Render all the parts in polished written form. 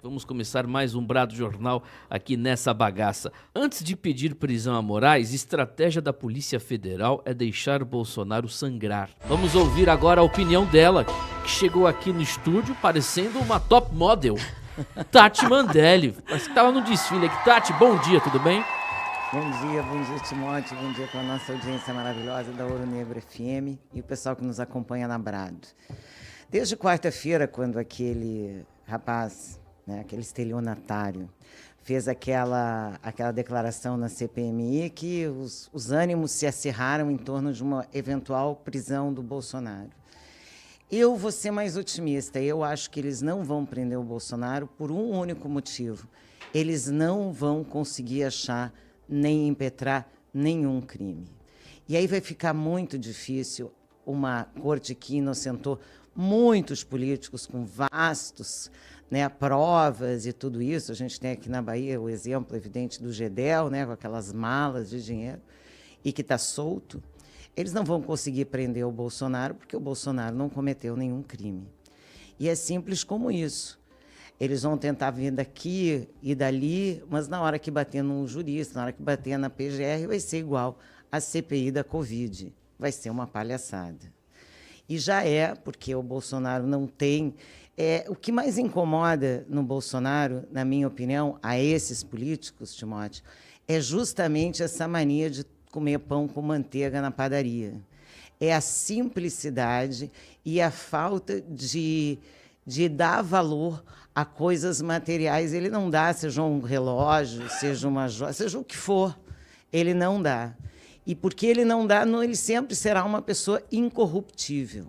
Vamos começar mais um Brado Jornal aqui nessa bagaça. Antes de pedir prisão a Moraes, estratégia da Polícia Federal é deixar Bolsonaro sangrar. Vamos ouvir agora a opinião dela, que chegou aqui no estúdio parecendo uma top model. Tati Mandelli, parece que estava no desfile aqui. Tati, bom dia, tudo bem? Bom dia Timóteo, bom dia para a nossa audiência maravilhosa da Ouro Negro FM e o pessoal que nos acompanha na Brado. Desde quarta-feira, quando aquele rapaz, né, aquele estelionatário, fez aquela declaração na CPMI que os ânimos se acirraram em torno de uma eventual prisão do Bolsonaro. Eu vou ser mais otimista, eu acho que eles não vão prender o Bolsonaro por um único motivo. Eles não vão conseguir achar nem impetrar nenhum crime. E aí vai ficar muito difícil uma corte que inocentou muitos políticos com vastos, né, provas e tudo isso. A gente tem aqui na Bahia o exemplo evidente do Gedel, né, com aquelas malas de dinheiro, e que está solto. Eles não vão conseguir prender o Bolsonaro porque o Bolsonaro não cometeu nenhum crime. E é simples como isso. Eles vão tentar vir daqui e dali, mas na hora que bater num jurista, na hora que bater na PGR, vai ser igual a CPI da Covid. Vai ser uma palhaçada. E já é, porque o Bolsonaro não tem... o que mais incomoda no Bolsonaro, na minha opinião, a esses políticos, Timóteo, é justamente essa mania de comer pão com manteiga na padaria. É a simplicidade e a falta de dar valor a coisas materiais. Ele não dá, seja um relógio, seja uma joia, seja o que for, ele não dá. E porque ele não dá, ele sempre será uma pessoa incorruptível.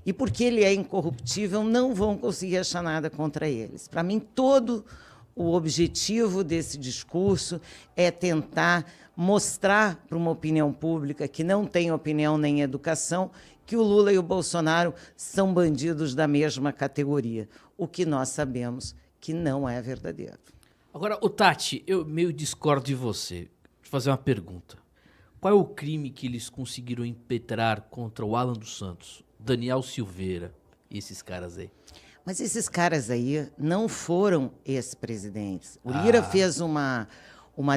E porque ele é incorruptível, não vão conseguir achar nada contra eles. Para mim, todo o objetivo desse discurso é tentar mostrar para uma opinião pública que não tem opinião nem educação que o Lula e o Bolsonaro são bandidos da mesma categoria, o que nós sabemos que não é verdadeiro. Agora, Tati, eu meio discordo de você. Deixa eu fazer uma pergunta. Qual é o crime que eles conseguiram impetrar contra o Alan dos Santos, Daniel Silveira e esses caras aí? Mas esses caras aí não foram ex-presidentes. O Lira fez uma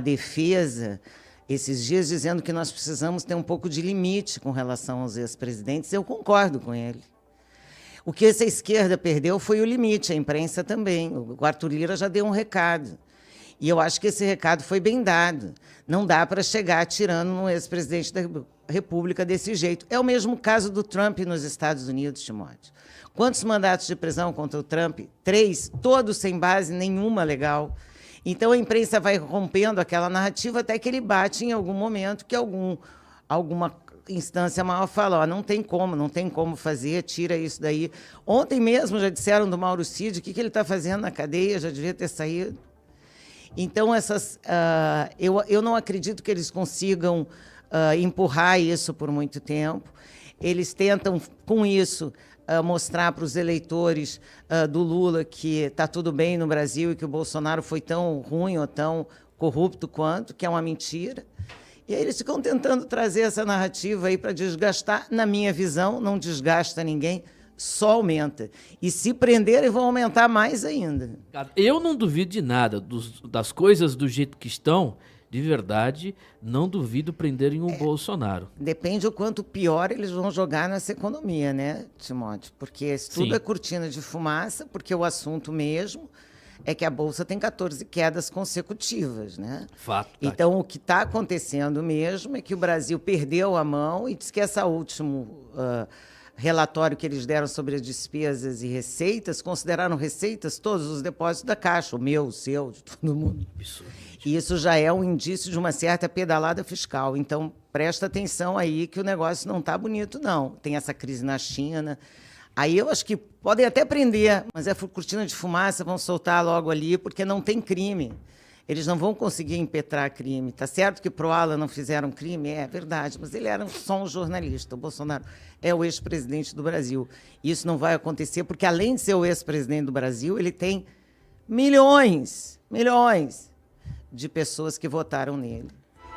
defesa esses dias dizendo que nós precisamos ter um pouco de limite com relação aos ex-presidentes. Eu concordo com ele. O que essa esquerda perdeu foi o limite, a imprensa também. O Arthur Lira já deu um recado. E eu acho que esse recado foi bem dado. Não dá para chegar atirando no ex-presidente da República desse jeito. É o mesmo caso do Trump nos Estados Unidos, Timóteo. Quantos mandatos de prisão contra o Trump? 3, todos sem base nenhuma legal. Então, a imprensa vai rompendo aquela narrativa até que ele bate em algum momento que alguma instância maior fala, não tem como fazer, tira isso daí. Ontem mesmo já disseram do Mauro Cid, o que ele está fazendo na cadeia, já devia ter saído. Então, eu não acredito que eles consigam empurrar isso por muito tempo. Eles tentam, com isso, mostrar para os eleitores do Lula que está tudo bem no Brasil e que o Bolsonaro foi tão ruim ou tão corrupto quanto, que é uma mentira. E aí eles ficam tentando trazer essa narrativa aí para desgastar. Na minha visão, não desgasta ninguém, só aumenta. E se prenderem, vão aumentar mais ainda. Eu não duvido de nada. Das coisas do jeito que estão, de verdade, não duvido prenderem o Bolsonaro. Depende o quanto pior eles vão jogar nessa economia, né, Timóteo? Porque isso tudo é cortina de fumaça, porque o assunto mesmo é que a Bolsa tem 14 quedas consecutivas, né? Fato. Então, o que está acontecendo mesmo é que o Brasil perdeu a mão e diz que esse último relatório que eles deram sobre as despesas e receitas, consideraram receitas todos os depósitos da Caixa, o meu, o seu, de todo mundo. E isso já é um indício de uma certa pedalada fiscal. Então, presta atenção aí que o negócio não está bonito, não. Tem essa crise na China. Aí eu acho que podem até prender, mas é cortina de fumaça, vão soltar logo ali, porque não tem crime. Eles não vão conseguir impetrar crime. Está certo que pro Alan não fizeram crime? É verdade, mas ele era só um jornalista. O Bolsonaro é o ex-presidente do Brasil. Isso não vai acontecer, porque além de ser o ex-presidente do Brasil, ele tem milhões de pessoas que votaram nele.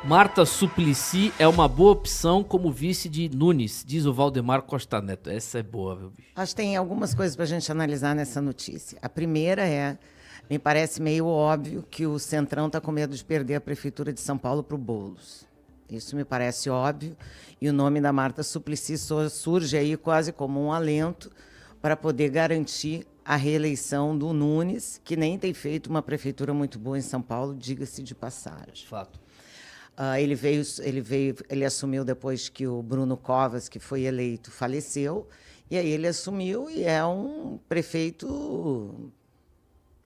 Marta Suplicy é uma boa opção como vice de Nunes, diz o Valdemar Costa Neto. Essa é boa, viu, bicho? Acho que tem algumas coisas para a gente analisar nessa notícia. A primeira é Me parece meio óbvio que o Centrão está com medo de perder a Prefeitura de São Paulo para o Boulos. Isso me parece óbvio. E o nome da Marta Suplicy surge aí quase como um alento para poder garantir a reeleição do Nunes, que nem tem feito uma prefeitura muito boa em São Paulo, diga-se de passagem. Fato. Ele assumiu depois que o Bruno Covas, que foi eleito, faleceu, e aí ele assumiu e é um prefeito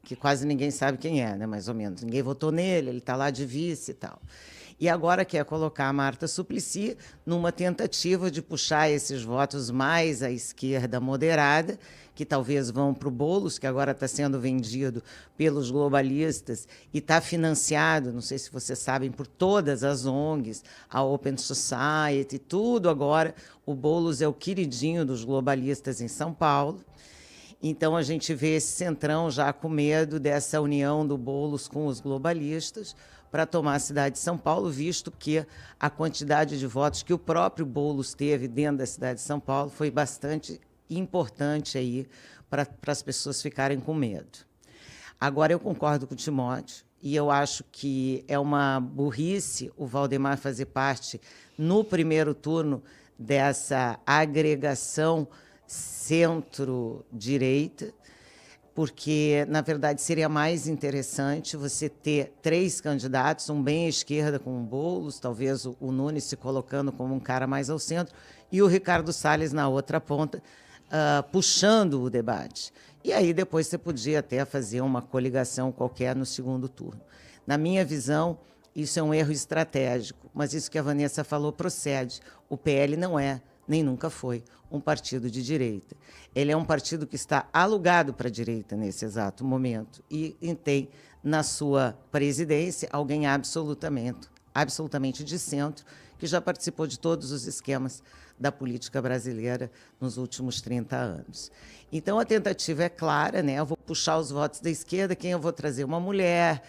que quase ninguém sabe quem é, né? Mais ou menos. Ninguém votou nele, ele está lá de vice e tal. E agora quer colocar a Marta Suplicy numa tentativa de puxar esses votos mais à esquerda moderada, que talvez vão para o Boulos, que agora está sendo vendido pelos globalistas e está financiado, não sei se vocês sabem, por todas as ONGs, a Open Society, tudo agora. O Boulos é o queridinho dos globalistas em São Paulo. Então, a gente vê esse Centrão já com medo dessa união do Boulos com os globalistas para tomar a cidade de São Paulo, visto que a quantidade de votos que o próprio Boulos teve dentro da cidade de São Paulo foi bastante importante aí para as pessoas ficarem com medo. Agora, eu concordo com o Timóteo, e eu acho que é uma burrice o Valdemar fazer parte, no primeiro turno, dessa agregação centro-direita, porque, na verdade, seria mais interessante você ter 3 candidatos, um bem à esquerda com o Boulos, talvez o Nunes se colocando como um cara mais ao centro, e o Ricardo Salles na outra ponta, puxando o debate. E aí depois você podia até fazer uma coligação qualquer no segundo turno. Na minha visão, isso é um erro estratégico, mas isso que a Vanessa falou procede. O PL não é, nem nunca foi, um partido de direita. Ele é um partido que está alugado para a direita nesse exato momento e tem na sua presidência alguém absolutamente de centro, que já participou de todos os esquemas da política brasileira nos últimos 30 anos. Então, a tentativa é clara, né? Eu vou puxar os votos da esquerda, quem eu vou trazer? Uma mulher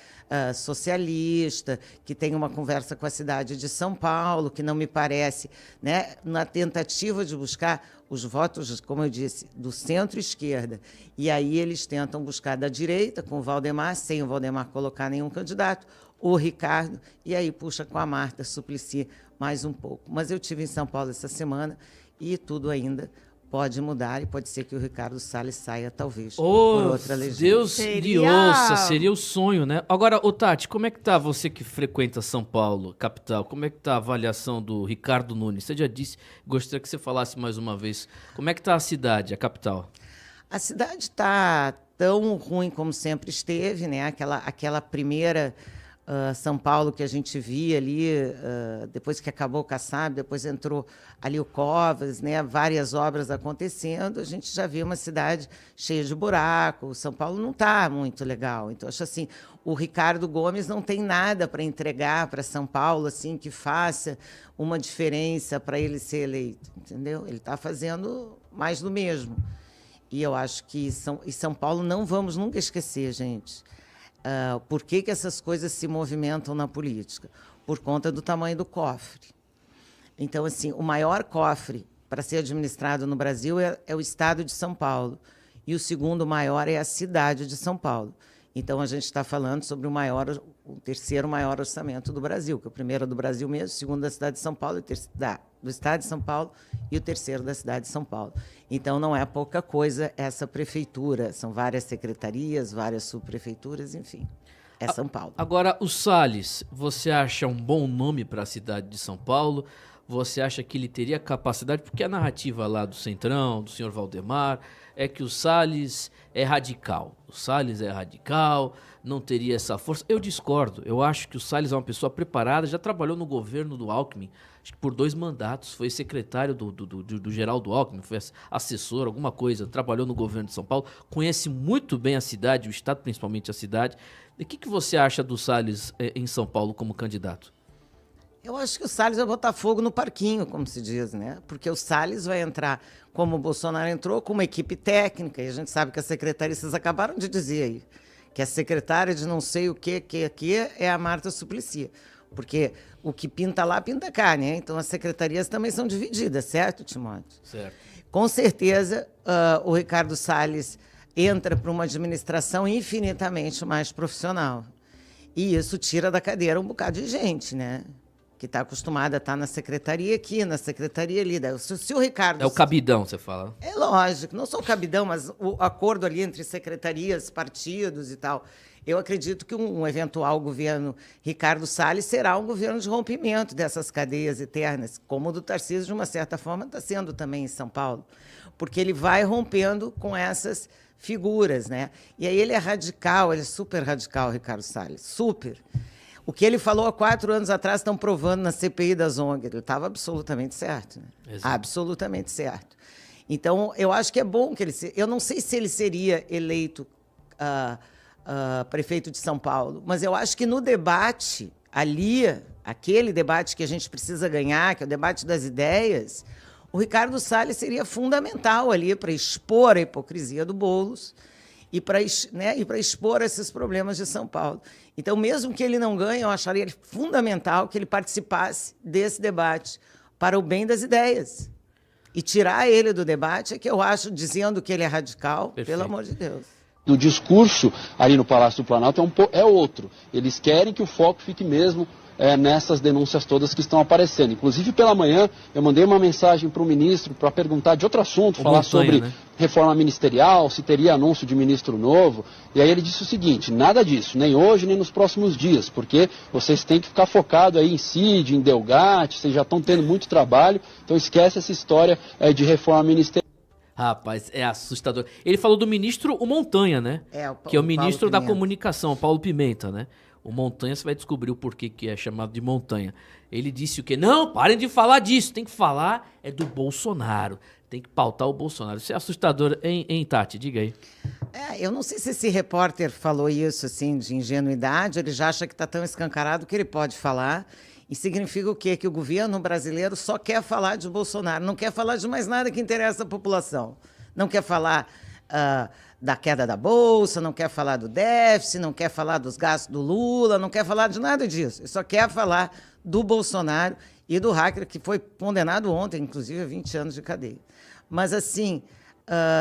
socialista, que tem uma conversa com a cidade de São Paulo, que não me parece, né? Na tentativa de buscar os votos, como eu disse, do centro-esquerda. E aí eles tentam buscar da direita, com o Valdemar, sem o Valdemar colocar nenhum candidato, o Ricardo, e aí puxa com a Marta Suplicy mais um pouco. Mas eu estive em São Paulo essa semana e tudo ainda pode mudar e pode ser que o Ricardo Salles saia, talvez, por outra legenda. Deus lhe ouça, seria o sonho, né? Agora, ô Tati, como é que tá você que frequenta São Paulo, capital? Como é que tá a avaliação do Ricardo Nunes? Você já disse, gostaria que você falasse mais uma vez. Como é que tá a cidade, a capital? A cidade está tão ruim como sempre esteve, né? Aquela primeira São Paulo que a gente via ali, depois que acabou o Kassab, depois entrou ali o Covas, né? Várias obras acontecendo, a gente já via uma cidade cheia de buraco. São Paulo não está muito legal. Então, acho assim, o Ricardo Gomes não tem nada para entregar para São Paulo assim que faça uma diferença para ele ser eleito, entendeu? Ele está fazendo mais do mesmo. E eu acho que São Paulo não vamos nunca esquecer, gente. Por que essas coisas se movimentam na política? Por conta do tamanho do cofre. Então, assim, o maior cofre para ser administrado no Brasil é o estado de São Paulo. E o segundo maior é a cidade de São Paulo. Então, a gente está falando sobre o terceiro maior orçamento do Brasil, que é o primeiro do Brasil mesmo, o segundo da cidade de São Paulo, do estado de São Paulo, e o terceiro da cidade de São Paulo. Então, não é pouca coisa essa prefeitura. São várias secretarias, várias subprefeituras, enfim. É São Paulo. Agora, o Salles, você acha um bom nome para a cidade de São Paulo? Você acha que ele teria capacidade? Porque a narrativa lá do Centrão, do senhor Valdemar, é que o Salles é radical. O Salles é radical, não teria essa força. Eu discordo. Eu acho que o Salles é uma pessoa preparada, já trabalhou no governo do Alckmin, acho que por 2 mandatos, foi secretário do Geraldo Alckmin, foi assessor, alguma coisa, trabalhou no governo de São Paulo, conhece muito bem a cidade, o estado, principalmente a cidade. E o que você acha do Salles em São Paulo como candidato? Eu acho que o Salles vai botar fogo no parquinho, como se diz, né? Porque o Salles vai entrar, como o Bolsonaro entrou, com uma equipe técnica, e a gente sabe que a secretaria, vocês acabaram de dizer aí, que a secretária de não sei o que é a Marta Suplicy. Porque o que pinta lá, pinta cá, né? Então, as secretarias também são divididas, certo, Timóteo? Certo. Com certeza, o Ricardo Salles entra para uma administração infinitamente mais profissional. E isso tira da cadeira um bocado de gente, né? Que está acostumada a estar na secretaria aqui, na secretaria ali. Se o Ricardo... É o cabidão, você fala. É lógico, não só o cabidão, mas o acordo ali entre secretarias, partidos e tal. Eu acredito que um eventual governo Ricardo Salles será um governo de rompimento dessas cadeias eternas, como o do Tarcísio, de uma certa forma, está sendo também em São Paulo, porque ele vai rompendo com essas figuras, né? E aí ele é radical, ele é super radical, Ricardo Salles, super. O que ele falou há 4 anos atrás estão provando na CPI das ONG. Ele estava absolutamente certo. Né? Absolutamente certo. Então, eu acho que é bom que ele... Eu não sei se ele seria eleito prefeito de São Paulo, mas eu acho que no debate ali, aquele debate que a gente precisa ganhar, que é o debate das ideias, o Ricardo Salles seria fundamental ali para expor a hipocrisia do Boulos e para expor esses problemas de São Paulo. Então, mesmo que ele não ganhe, eu acharia fundamental que ele participasse desse debate para o bem das ideias. E tirar ele do debate é que eu acho, dizendo que ele é radical, perfeito. Pelo amor de Deus. O discurso ali no Palácio do Planalto é outro. Eles querem que o foco fique mesmo nessas denúncias todas que estão aparecendo. Inclusive, pela manhã, eu mandei uma mensagem para o ministro para perguntar de outro assunto, falar sobre reforma ministerial, se teria anúncio de ministro novo. E aí ele disse o seguinte: nada disso, nem hoje, nem nos próximos dias, porque vocês têm que ficar focados aí em CID, em Delgatti, vocês já estão tendo muito trabalho, então esquece essa história de reforma ministerial. Rapaz, é assustador. Ele falou do ministro, o Montanha, né? Que é o ministro da comunicação, o Paulo Pimenta, né? O Montanha, você vai descobrir o porquê que é chamado de Montanha. Ele disse o quê? Não, parem de falar disso. Tem que falar do Bolsonaro. Tem que pautar o Bolsonaro. Isso é assustador, hein, Tati? Diga aí. Eu não sei se esse repórter falou isso, assim, de ingenuidade. Ele já acha que está tão escancarado que ele pode falar. E significa o quê? Que o governo brasileiro só quer falar de Bolsonaro. Não quer falar de mais nada que interessa a população. Não quer falar... da queda da Bolsa, não quer falar do déficit, não quer falar dos gastos do Lula, não quer falar de nada disso. Ele só quer falar do Bolsonaro e do hacker, que foi condenado ontem, inclusive, a 20 anos de cadeia. Mas, assim,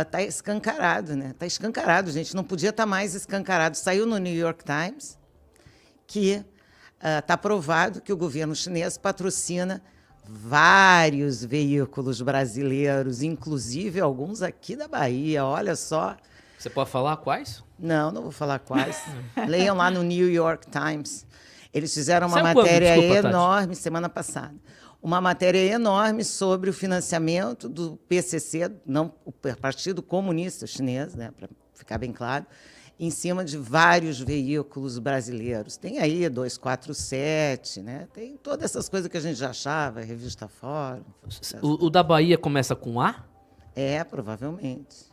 está escancarado, né? Está escancarado, gente. Não podia estar mais escancarado. Saiu no New York Times que está provado que o governo chinês patrocina vários veículos brasileiros, inclusive alguns aqui da Bahia. Olha só... Você pode falar quais? Não vou falar quais. Leiam lá no New York Times. Eles fizeram uma matéria enorme semana passada. Uma matéria enorme sobre o financiamento do PCC, não o Partido Comunista Chinês, né, para ficar bem claro, em cima de vários veículos brasileiros. Tem aí 247, né? Tem todas essas coisas que a gente já achava, Revista Fórum. O da Bahia começa com A? Provavelmente.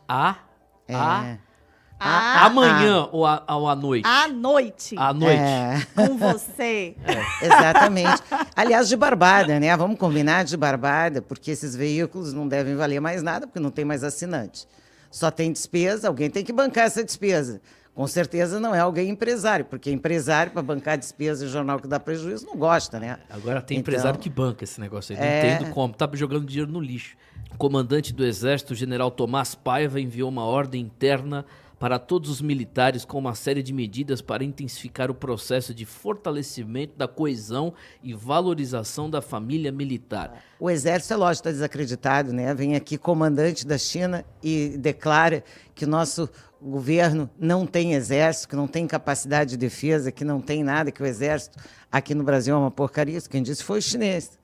Amanhã ou à noite? À noite. À noite. Com você. Exatamente. Aliás, de Barbada, né? Vamos combinar de Barbada, porque esses veículos não devem valer mais nada, porque não tem mais assinante. Só tem despesa, alguém tem que bancar essa despesa. Com certeza não é alguém empresário, porque empresário, para bancar despesa e jornal que dá prejuízo, não gosta, né? Agora tem empresário que banca esse negócio aí. Não entendo como. Tá jogando dinheiro no lixo. O comandante do Exército, o general Tomás Paiva, enviou uma ordem interna para todos os militares com uma série de medidas para intensificar o processo de fortalecimento da coesão e valorização da família militar. O Exército, é lógico, está desacreditado, né? Vem aqui comandante da China e declara que o nosso governo não tem exército, que não tem capacidade de defesa, que não tem nada, que o Exército aqui no Brasil é uma porcaria. Isso quem disse foi o chinês.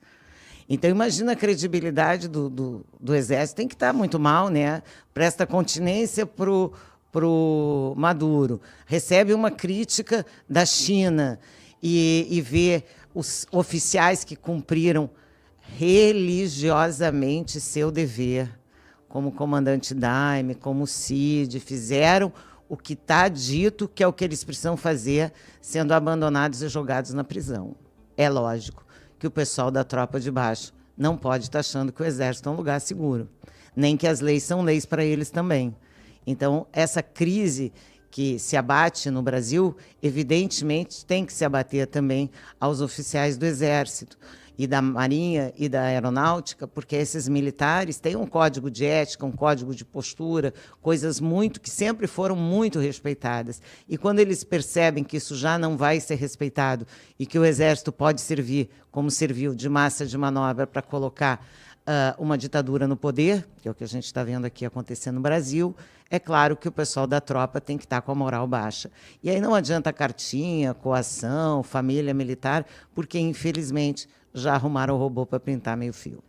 Então, imagina a credibilidade do Exército. Tem que estar muito mal, né? Presta continência para o Maduro. Recebe uma crítica da China e vê os oficiais que cumpriram religiosamente seu dever, como o comandante Daime, como o CID, fizeram o que está dito que é o que eles precisam fazer, sendo abandonados e jogados na prisão. É lógico que o pessoal da tropa de baixo não pode estar achando que o Exército é um lugar seguro, nem que as leis são leis para eles também. Então, essa crise que se abate no Brasil, evidentemente, tem que se abater também aos oficiais do Exército. e da Marinha e da Aeronáutica, porque esses militares têm um código de ética, um código de postura, coisas que sempre foram muito respeitadas. E quando eles percebem que isso já não vai ser respeitado e que o Exército pode servir, como serviu, de massa de manobra para colocar uma ditadura no poder, que é o que a gente está vendo aqui acontecer no Brasil, é claro que o pessoal da tropa tem que estar com a moral baixa. E aí não adianta cartinha, coação, família militar, porque, infelizmente, já arrumaram o robô para pintar meio fio.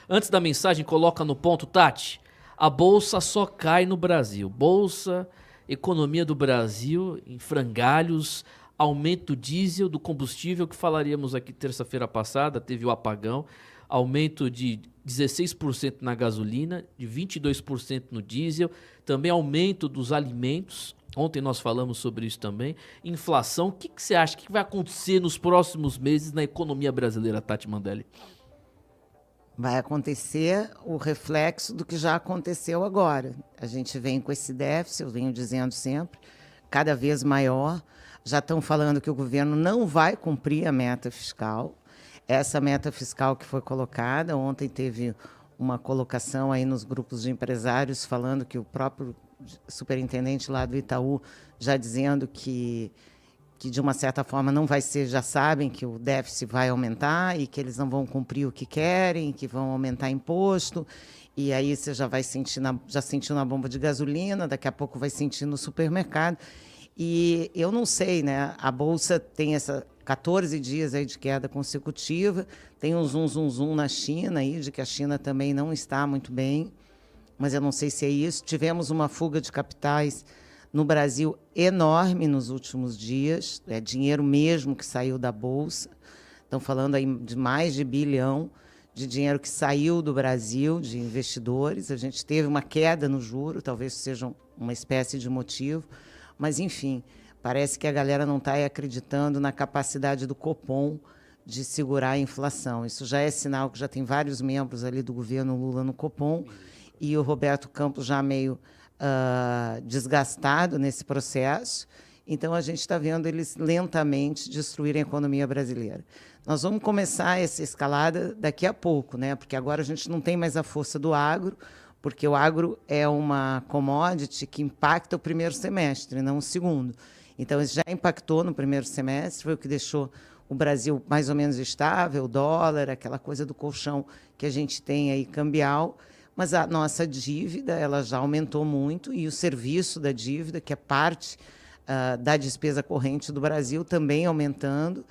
Antes da mensagem, coloca no ponto, Tati. A bolsa só cai no Brasil. Bolsa, economia do Brasil em frangalhos, aumento do diesel, do combustível, que falaríamos aqui terça-feira passada, teve o apagão, aumento de 16% na gasolina, de 22% no diesel, também aumento dos alimentos. Ontem nós falamos sobre isso também. Inflação, o que você acha que vai acontecer nos próximos meses na economia brasileira, Tati Mandelli? Vai acontecer o reflexo do que já aconteceu agora. A gente vem com esse déficit, eu venho dizendo sempre, cada vez maior. Já estão falando que o governo não vai cumprir a meta fiscal. Essa meta fiscal que foi colocada, ontem teve uma colocação aí nos grupos de empresários falando que o próprio superintendente lá do Itaú já dizendo que de uma certa forma não vai ser, já sabem que o déficit vai aumentar e que eles não vão cumprir o que querem, que vão aumentar imposto, e aí você já vai sentir, já sentiu na bomba de gasolina, daqui a pouco vai sentir no supermercado. E eu não sei, né? A Bolsa tem 14 dias aí de queda consecutiva, tem um zum na China aí, de que a China também não está muito bem, mas eu não sei se é isso. Tivemos uma fuga de capitais no Brasil enorme nos últimos dias, é dinheiro mesmo que saiu da Bolsa. Estão falando aí de mais de bilhão de dinheiro que saiu do Brasil, de investidores. A gente teve uma queda no juro, talvez seja uma espécie de motivo, mas, enfim, parece que a galera não está acreditando na capacidade do Copom de segurar a inflação. Isso já é sinal que já tem vários membros ali do governo Lula no Copom, e o Roberto Campos já meio desgastado nesse processo. Então, a gente está vendo eles lentamente destruírem a economia brasileira. Nós vamos começar essa escalada daqui a pouco, né? Porque agora a gente não tem mais a força do agro, porque o agro é uma commodity que impacta o primeiro semestre, não o segundo. Então, isso já impactou no primeiro semestre, foi o que deixou o Brasil mais ou menos estável, o dólar, aquela coisa do colchão que a gente tem aí cambial, mas a nossa dívida ela já aumentou muito e o serviço da dívida, que é parte da despesa corrente do Brasil, também aumentando.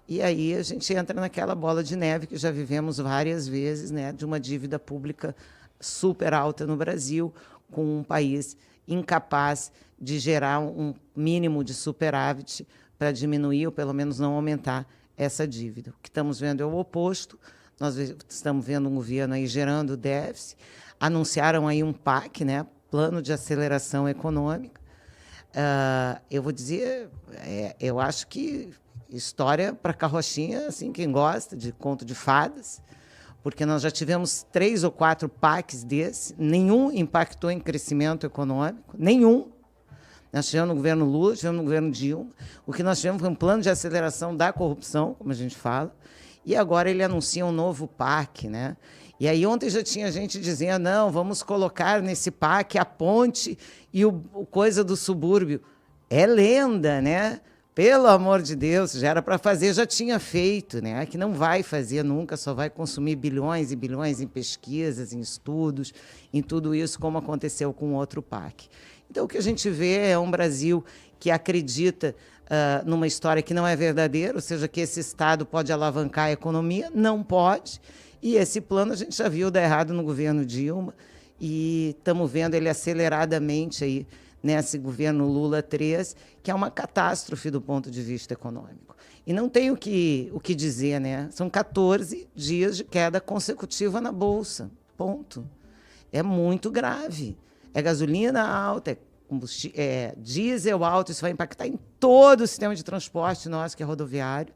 E aí a gente entra naquela bola de neve que já vivemos várias vezes, né, de uma dívida pública super alta no Brasil, com um país incapaz de gerar um mínimo de superávit para diminuir ou pelo menos não aumentar essa dívida. O que estamos vendo é o oposto. Nós estamos vendo um governo aí gerando déficit. Anunciaram aí um PAC, né, Plano de Aceleração Econômica. Eu vou dizer, eu acho que história para carrochinha, assim, quem gosta de conto de fadas, porque nós já tivemos 3 ou 4 PACs desse, nenhum impactou em crescimento econômico, nenhum. Nós tivemos no governo Lula, tivemos no governo Dilma. O que nós tivemos foi um plano de aceleração da corrupção, como a gente fala, e agora ele anuncia um novo PAC, né? E aí ontem já tinha gente dizendo, não, vamos colocar nesse PAC a ponte e o coisa do subúrbio. É lenda, né? Pelo amor de Deus, já era para fazer, já tinha feito, né? Que não vai fazer nunca, só vai consumir bilhões e bilhões em pesquisas, em estudos, em tudo isso, como aconteceu com o outro PAC. Então, o que a gente vê é um Brasil que acredita numa história que não é verdadeira, ou seja, que esse Estado pode alavancar a economia, não pode. E esse plano a gente já viu dar errado no governo Dilma e estamos vendo ele aceleradamente aí nesse governo Lula 3, que é uma catástrofe do ponto de vista econômico. E não tem o que dizer, né? São 14 dias de queda consecutiva na Bolsa, ponto. É muito grave. É gasolina alta, é diesel alto, isso vai impactar em todo o sistema de transporte nosso, que é rodoviário.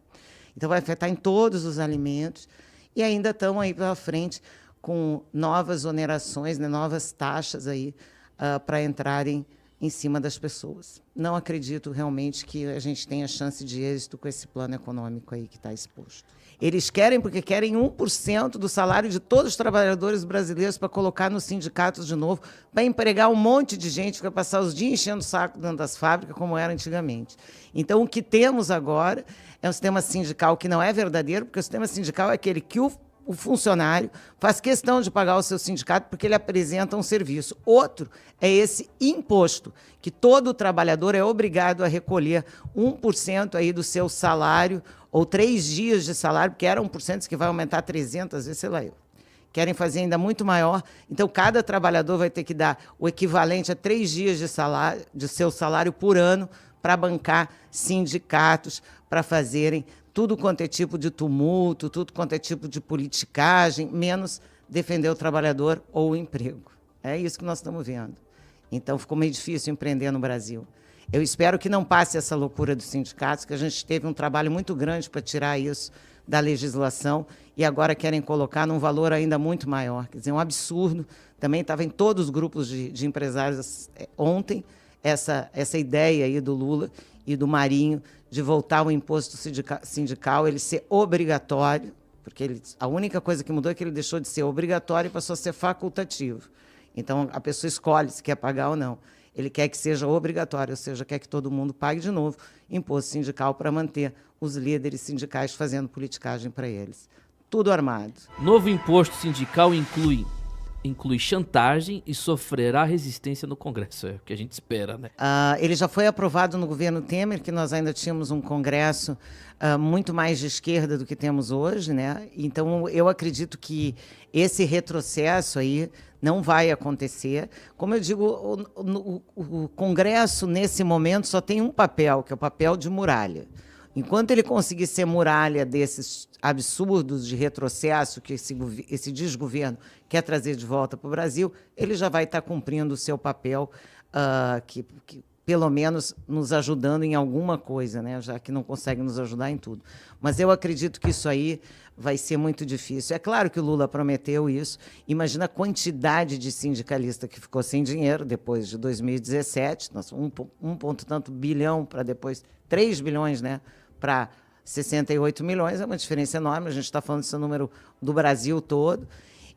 Então, vai afetar em todos os alimentos. E ainda estão aí pela frente com novas onerações, né, novas taxas aí para entrarem em cima das pessoas. Não acredito realmente que a gente tenha chance de êxito com esse plano econômico aí que está exposto. Eles querem porque querem 1% do salário de todos os trabalhadores brasileiros para colocar nos sindicatos de novo, para empregar um monte de gente que vai passar os dias enchendo o saco dentro das fábricas, como era antigamente. Então, o que temos agora é um sistema sindical que não é verdadeiro, porque o sistema sindical é aquele que o funcionário faz questão de pagar o seu sindicato porque ele apresenta um serviço. Outro é esse imposto, que todo trabalhador é obrigado a recolher 1% aí do seu salário, ou 3 dias de salário, porque era 1%, isso que vai aumentar 300 vezes, sei lá eu. Querem fazer ainda muito maior, então cada trabalhador vai ter que dar o equivalente a 3 dias de salário, de seu salário por ano, para bancar sindicatos, para fazerem tudo quanto é tipo de tumulto, tudo quanto é tipo de politicagem, menos defender o trabalhador ou o emprego. É isso que nós estamos vendo. Então, ficou meio difícil empreender no Brasil. Eu espero que não passe essa loucura dos sindicatos, que a gente teve um trabalho muito grande para tirar isso da legislação e agora querem colocar num valor ainda muito maior. Quer dizer, um absurdo. Também estava em todos os grupos de empresários ontem essa ideia aí do Lula e do Marinho de voltar o imposto sindical, ele ser obrigatório, porque a única coisa que mudou é que ele deixou de ser obrigatório e passou a ser facultativo. Então, a pessoa escolhe se quer pagar ou não. Ele quer que seja obrigatório, ou seja, quer que todo mundo pague de novo imposto sindical para manter os líderes sindicais fazendo politicagem para eles. Tudo armado. Novo imposto sindical inclui chantagem e sofrerá resistência no Congresso. É o que a gente espera, né? Ele já foi aprovado no governo Temer, que nós ainda tínhamos um Congresso muito mais de esquerda do que temos hoje, né? Então, eu acredito que esse retrocesso aí não vai acontecer. Como eu digo, o Congresso, nesse momento, só tem um papel, que é o papel de muralha. Enquanto ele conseguir ser muralha desses absurdos de retrocesso que esse desgoverno quer trazer de volta para o Brasil, ele já vai estar cumprindo o seu papel, que pelo menos nos ajudando em alguma coisa, né? Já que não consegue nos ajudar em tudo. Mas eu acredito que isso aí vai ser muito difícil. É claro que o Lula prometeu isso. Imagina a quantidade de sindicalista que ficou sem dinheiro depois de 2017, tanto bilhão para depois 3 bilhões, né? Para 68 milhões, é uma diferença enorme. A gente está falando desse número do Brasil todo.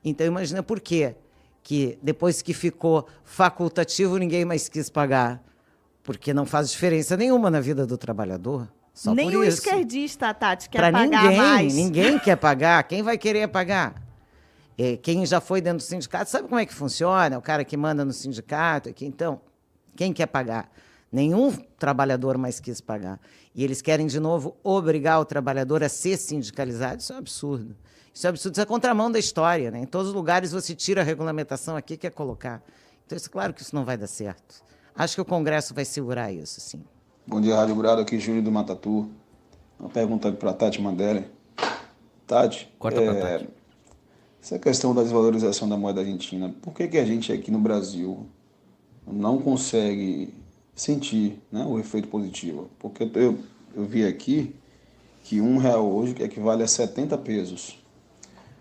Então, imagina por quê que depois que ficou facultativo, ninguém mais quis pagar. Porque não faz diferença nenhuma na vida do trabalhador. Só Nem por o isso. esquerdista, Tati, quer Pra pagar mais. Ninguém quer pagar. Quem vai querer pagar? Quem já foi dentro do sindicato sabe como é que funciona? O cara que manda no sindicato. Então, quem quer pagar? Nenhum trabalhador mais quis pagar. E eles querem, de novo, obrigar o trabalhador a ser sindicalizado. Isso é um absurdo. Isso é absurdo. Isso é contramão da história, né? Em todos os lugares você tira a regulamentação aqui, quer colocar. Então, claro que isso não vai dar certo. Acho que o Congresso vai segurar isso, sim. Bom dia, Rádio Grado, aqui Júlio do Matatu. Uma pergunta para a Tati Mandelli. Tati, Corta pra Tati. Essa questão da desvalorização da moeda argentina, por que a gente aqui no Brasil não consegue sentir, né, o efeito positivo? Porque eu vi aqui que R$1 hoje equivale a 70 pesos.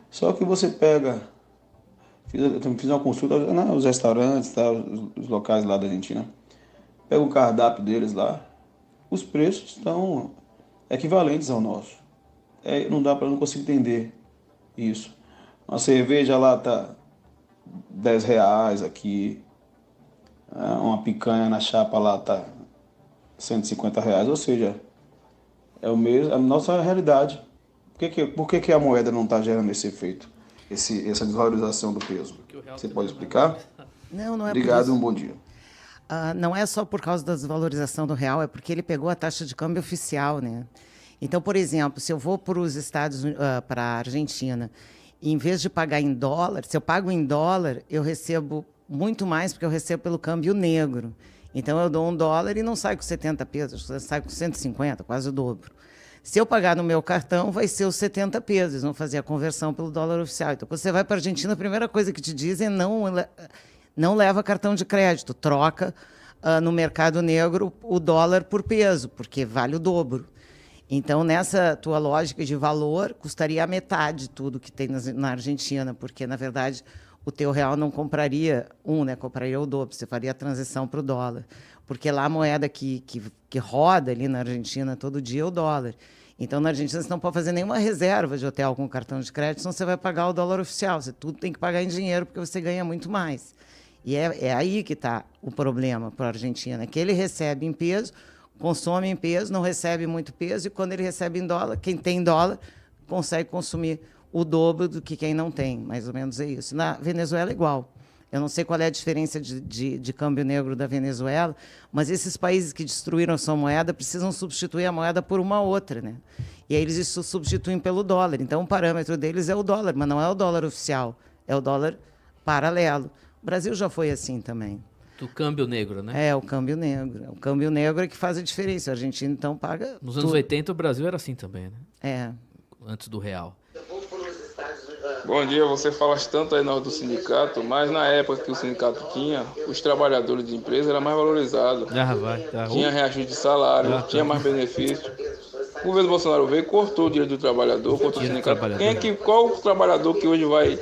Só que você pega... Eu fiz uma consulta nos restaurantes, tá, os locais lá da Argentina. Pega o cardápio deles lá, os preços estão equivalentes ao nosso. Não consigo entender isso. Uma cerveja lá está R$10 aqui, uma picanha na chapa lá está R$150, ou seja, é o mesmo, a nossa realidade. Por que a moeda não está gerando esse efeito? Essa desvalorização do peso. Você pode explicar? Não é Obrigado por isso. e um bom dia. Não é só por causa da desvalorização do real, é porque ele pegou a taxa de câmbio oficial, né? Então, por exemplo, se eu vou para a Argentina, em vez de pagar em dólar, se eu pago em dólar, eu recebo muito mais, porque eu recebo pelo câmbio negro. Então, eu dou $1 e não saio com 70 pesos, eu saio com 150, quase o dobro. Se eu pagar no meu cartão, vai ser os 70 pesos, eles vão fazer a conversão pelo dólar oficial. Então, quando você vai para a Argentina, a primeira coisa que te dizem é não leva cartão de crédito, troca no mercado negro o dólar por peso, porque vale o dobro. Então, nessa tua lógica de valor, custaria a metade de tudo que tem na Argentina, porque, na verdade, o teu real não compraria né, compraria o dobro, você faria a transição para o dólar. Porque lá a moeda que roda ali na Argentina todo dia é o dólar. Então, na Argentina, você não pode fazer nenhuma reserva de hotel com cartão de crédito, senão você vai pagar o dólar oficial. Você tudo tem que pagar em dinheiro, porque você ganha muito mais. E é aí que está o problema para a Argentina, que ele recebe em peso, consome em peso, não recebe muito peso, e quando ele recebe em dólar, quem tem dólar consegue consumir o dobro do que quem não tem. Mais ou menos é isso. Na Venezuela é igual. Eu não sei qual é a diferença de câmbio negro da Venezuela, mas esses países que destruíram a sua moeda precisam substituir a moeda por uma outra, né? E aí eles substituem pelo dólar. Então, o parâmetro deles é o dólar, mas não é o dólar oficial, é o dólar paralelo. O Brasil já foi assim também. Do câmbio negro, né? É, o câmbio negro. O câmbio negro é que faz a diferença. A Argentina, então, paga Nos tudo. anos 80, o Brasil era assim também, né? É. Antes do real. Bom dia, você fala tanto aí na hora do sindicato, mas na época que o sindicato tinha, os trabalhadores de empresa eram mais valorizados. Tinha reajuste de salário, tinha mais benefícios. O governo Bolsonaro veio, cortou o direito do trabalhador, cortou o sindicato. Qual o trabalhador que hoje vai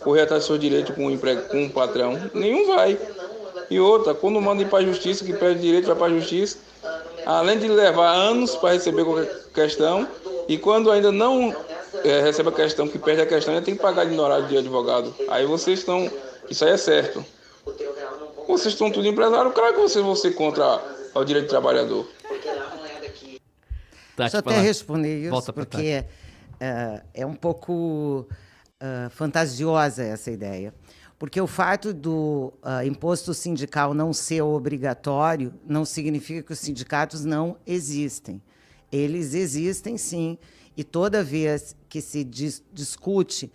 correr atrás do seu direito com um patrão? Nenhum vai. E outra, quando manda ir para a justiça, que perde direito, vai para a justiça, além de levar anos para receber qualquer questão, e quando ainda não recebe a questão, que perde a questão, ainda tem que pagar de honorário de advogado. Aí vocês estão... Isso aí é certo. Vocês estão tudo empresário, claro que vocês vão ser contra o direito do trabalhador. Deixa eu até responder isso, porque é um pouco fantasiosa essa ideia. Porque o fato do imposto sindical não ser obrigatório não significa que os sindicatos não existem. Eles existem, sim, e toda vez que se discute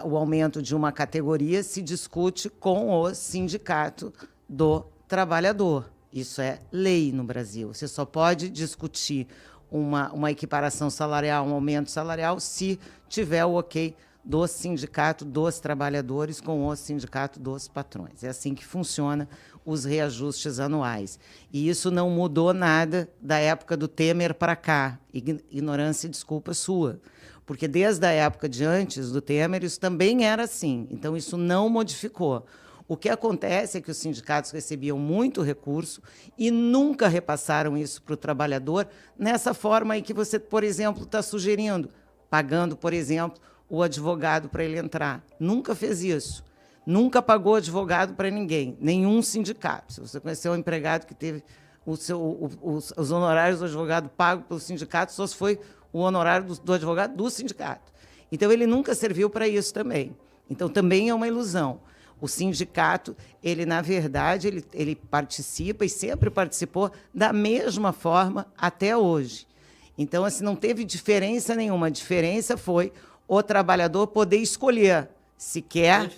o aumento de uma categoria, se discute com o sindicato do trabalhador. Isso é lei no Brasil. Você só pode discutir uma equiparação salarial, um aumento salarial, se tiver o ok do sindicato dos trabalhadores com o sindicato dos patrões. É assim que funciona os reajustes anuais. E isso não mudou nada da época do Temer para cá. Ignorância e desculpa sua. Porque desde a época de antes do Temer, isso também era assim. Então, isso não modificou. O que acontece é que os sindicatos recebiam muito recurso e nunca repassaram isso para o trabalhador nessa forma aí que você, por exemplo, está sugerindo, pagando, por exemplo, o advogado para ele entrar. Nunca fez isso. Nunca pagou advogado para ninguém, nenhum sindicato. Se você conheceu um empregado que teve os honorários do advogado pagos pelo sindicato, só se foi o honorário do advogado do sindicato. Então, ele nunca serviu para isso também. Então, também é uma ilusão. O sindicato, ele, na verdade, ele participa e sempre participou da mesma forma até hoje. Então, assim, não teve diferença nenhuma. A diferença foi o trabalhador poder escolher se quer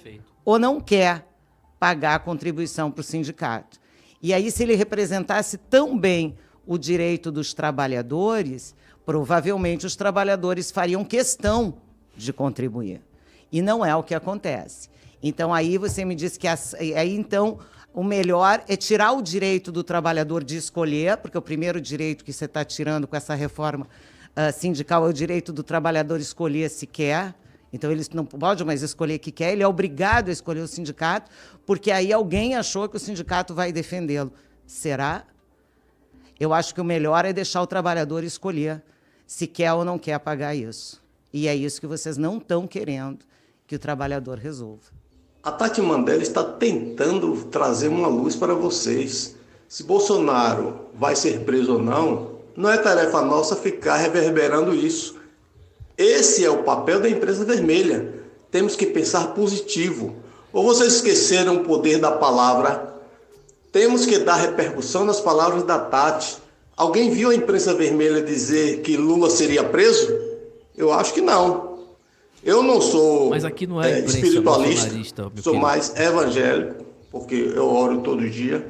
ou não quer pagar a contribuição para o sindicato. E aí, se ele representasse tão bem o direito dos trabalhadores, provavelmente os trabalhadores fariam questão de contribuir. E não é o que acontece. Então, aí você me diz que então, o melhor é tirar o direito do trabalhador de escolher, porque o primeiro direito que você está tirando com essa reforma sindical é o direito do trabalhador escolher se quer. Então, ele não pode mais escolher o que quer, ele é obrigado a escolher o sindicato, porque aí alguém achou que o sindicato vai defendê-lo. Será? Eu acho que o melhor é deixar o trabalhador escolher se quer ou não quer pagar isso. E é isso que vocês não estão querendo que o trabalhador resolva. A Tati Mandela está tentando trazer uma luz para vocês. Se Bolsonaro vai ser preso ou não é tarefa nossa ficar reverberando isso. Esse é o papel da empresa vermelha. Temos que pensar positivo. Ou vocês esqueceram o poder da palavra? Temos que dar repercussão nas palavras da Tati. Alguém viu a imprensa vermelha dizer que Lula seria preso? Eu acho que não. Eu não sou Mas aqui não é espiritualista, sou mais evangélico, porque eu oro todo dia.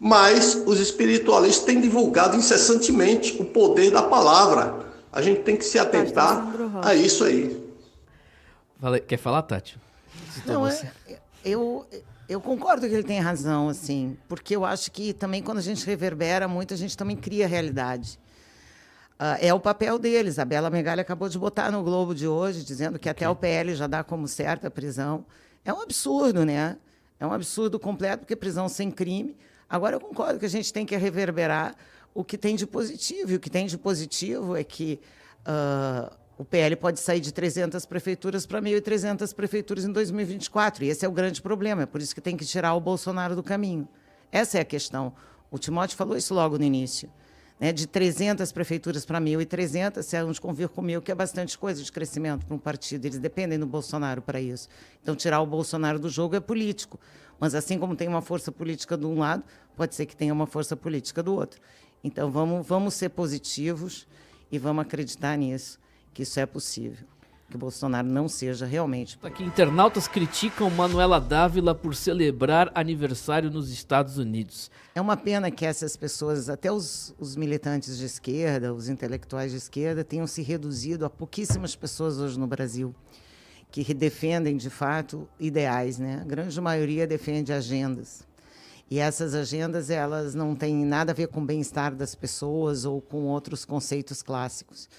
Mas os espiritualistas têm divulgado incessantemente o poder da palavra. A gente tem que se atentar a isso aí. Quer falar, Tati? Não, eu concordo que ele tem razão, assim, porque eu acho que também quando a gente reverbera muito, a gente também cria realidade. É o papel deles. A Bela Megali acabou de botar no Globo de hoje, dizendo que até o PL já dá como certa a prisão É um absurdo, né? É um absurdo completo, porque prisão sem crime. Agora, eu concordo que a gente tem que reverberar o que tem de positivo. E o que tem de positivo é que o PL pode sair de 300 prefeituras para 1.300 prefeituras em 2024. E esse é o grande problema. É por isso que tem que tirar o Bolsonaro do caminho. Essa é a questão. O Timóteo falou isso logo no início. Né? De 300 prefeituras para 1.300, se uns convir comigo, que é bastante coisa de crescimento para um partido. Eles dependem do Bolsonaro para isso. Então, tirar o Bolsonaro do jogo é político. Mas, assim como tem uma força política de um lado, pode ser que tenha uma força política do outro. Então, vamos ser positivos e vamos acreditar nisso, que isso é possível. Que o Bolsonaro não seja realmente... Aqui, internautas criticam Manuela Dávila por celebrar aniversário nos Estados Unidos. É uma pena que essas pessoas, até os militantes de esquerda, os intelectuais de esquerda, tenham se reduzido a pouquíssimas pessoas hoje no Brasil que defendem, de fato, ideais, né? A grande maioria defende agendas. E essas agendas, elas não têm nada a ver com o bem-estar das pessoas ou com outros conceitos clássicos.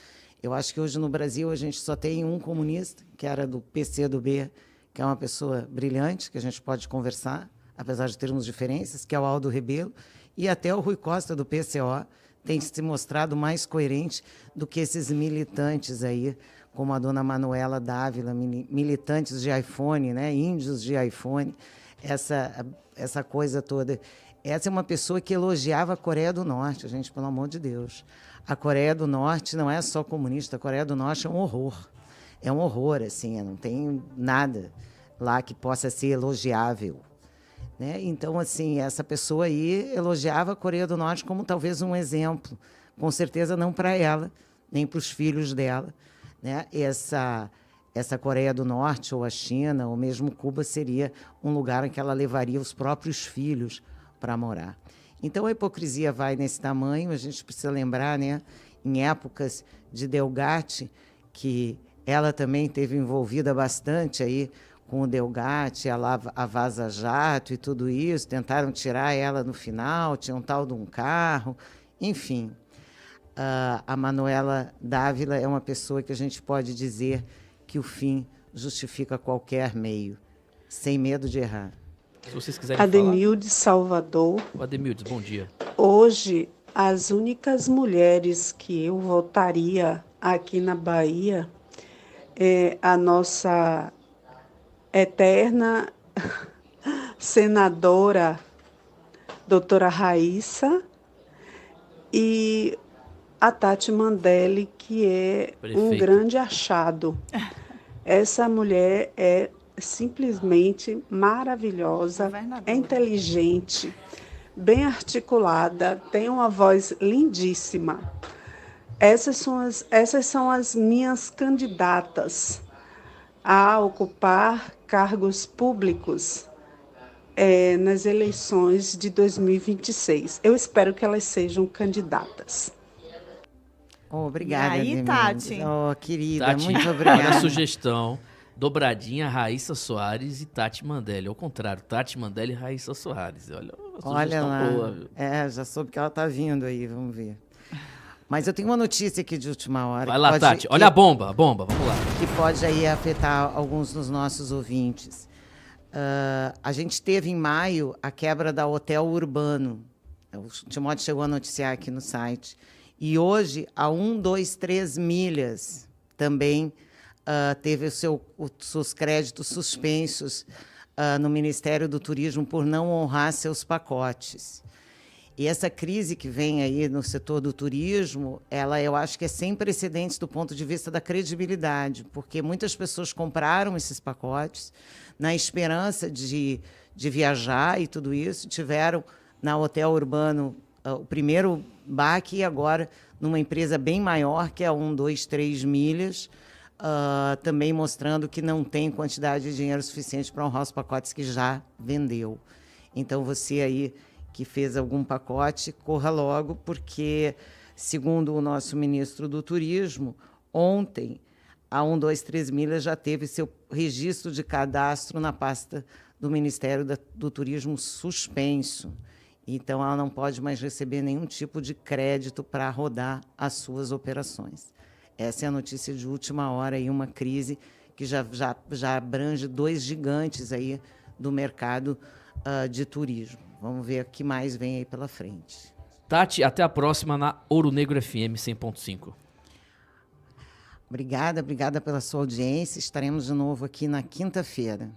Eu acho que hoje no Brasil a gente só tem um comunista, que era do PCdoB, que é uma pessoa brilhante, que a gente pode conversar, apesar de termos diferenças, que é o Aldo Rebelo, e até o Rui Costa, do PCO, tem se mostrado mais coerente do que esses militantes aí, como a dona Manuela Dávila, militantes de iPhone, né? Índios de iPhone, essa coisa toda. Essa é uma pessoa que elogiava a Coreia do Norte, gente, pelo amor de Deus. A Coreia do Norte não é só comunista, a Coreia do Norte é um horror. É um horror, assim, não tem nada lá que possa ser elogiável. Né? Então, assim, essa pessoa aí elogiava a Coreia do Norte como talvez um exemplo. Com certeza não para ela, nem para os filhos dela. Né? Essa Coreia do Norte, ou a China, ou mesmo Cuba, seria um lugar em que ela levaria os próprios filhos para morar. Então, a hipocrisia vai nesse tamanho. A gente precisa lembrar, né, em épocas de Delgatti, que ela também esteve envolvida bastante aí com o Delgatti, a Vaza Jato e tudo isso. Tentaram tirar ela no final, tinha um tal de um carro, enfim. A Manuela Dávila é uma pessoa que a gente pode dizer que o fim justifica qualquer meio, sem medo de errar. Se vocês quiserem Ademilde, Salvador. Ademilde, bom dia. Hoje, as únicas mulheres que eu votaria aqui na Bahia é a nossa eterna senadora, doutora Raíssa, e a Tati Mandelli, que é um grande achado. Essa mulher é simplesmente maravilhosa, é inteligente, bem articulada, tem uma voz lindíssima. Essas são as minhas candidatas a ocupar cargos públicos nas eleições de 2026. Eu espero que elas sejam candidatas. Obrigada, e aí, Tati? Oh, querida, Tati, muito obrigada. olha a sugestão. Dobradinha, Raíssa Soares e Tati Mandelli. Ao contrário, Tati Mandelli e Raíssa Soares. Olha lá. Boa, viu? Já soube que ela está vindo aí, vamos ver. Mas eu tenho uma notícia aqui de última hora. Vai lá, Tati. Olha a bomba, vamos lá. Que pode aí afetar alguns dos nossos ouvintes. A gente teve em maio a quebra da Hotel Urbano. O Timóteo chegou a noticiar aqui no site. E hoje, a 123 Milhas também teve os seus créditos suspensos no Ministério do Turismo por não honrar seus pacotes. E essa crise que vem aí no setor do turismo, eu acho que é sem precedentes do ponto de vista da credibilidade, porque muitas pessoas compraram esses pacotes na esperança de viajar e tudo isso, tiveram na Hotel Urbano o primeiro baque e agora numa empresa bem maior, que é a 123 Milhas, também mostrando que não tem quantidade de dinheiro suficiente para honrar os pacotes que já vendeu. Então, você aí que fez algum pacote, corra logo, porque, segundo o nosso ministro do Turismo, ontem a 123 Milhas já teve seu registro de cadastro na pasta do Ministério do Turismo suspenso. Então, ela não pode mais receber nenhum tipo de crédito para rodar as suas operações. Essa é a notícia de última hora e uma crise que já abrange 2 gigantes aí do mercado de turismo. Vamos ver o que mais vem aí pela frente. Tati, até a próxima na Ouro Negro FM 100.5. Obrigada pela sua audiência. Estaremos de novo aqui na quinta-feira.